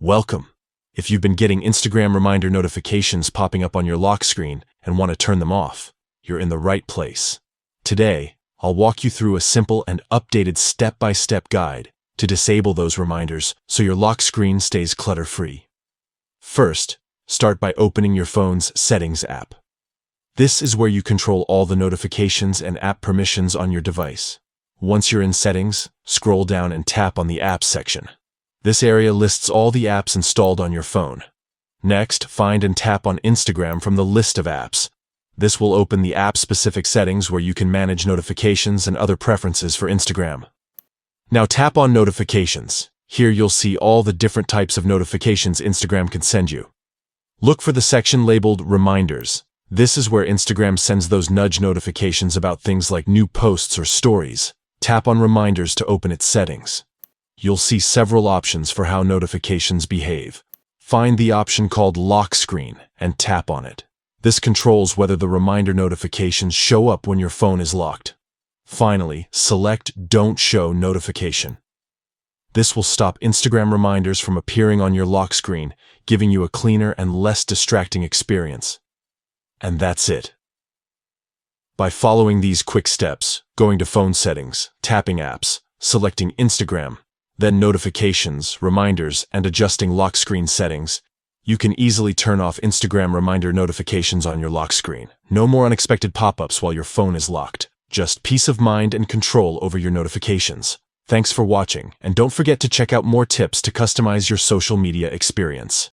Welcome. If you've been getting Instagram reminder notifications popping up on your lock screen and want to turn them off, you're in the right place. Today, I'll walk you through a simple and updated step-by-step guide to disable those reminders so your lock screen stays clutter-free. First, start by opening your phone's Settings app. This is where you control all the notifications and app permissions on your device. Once you're in Settings, scroll down and tap on the Apps section. This area lists all the apps installed on your phone. Next, find and tap on Instagram from the list of apps. This will open the app-specific settings where you can manage notifications and other preferences for Instagram. Now tap on Notifications. Here you'll see all the different types of notifications Instagram can send you. Look for the section labeled Reminders. This is where Instagram sends those nudge notifications about things like new posts or stories. Tap on Reminders to open its settings. You'll see several options for how notifications behave. Find the option called Lock Screen and tap on it. This controls whether the reminder notifications show up when your phone is locked. Finally, select Don't Show Notification. This will stop Instagram reminders from appearing on your lock screen, giving you a cleaner and less distracting experience. And that's it. By following these quick steps, going to Phone Settings, tapping Apps, selecting Instagram, then Notifications, Reminders, and adjusting lock screen settings, you can easily turn off Instagram reminder notifications on your lock screen. No more unexpected pop-ups while your phone is locked. Just peace of mind and control over your notifications. Thanks for watching, and don't forget to check out more tips to customize your social media experience.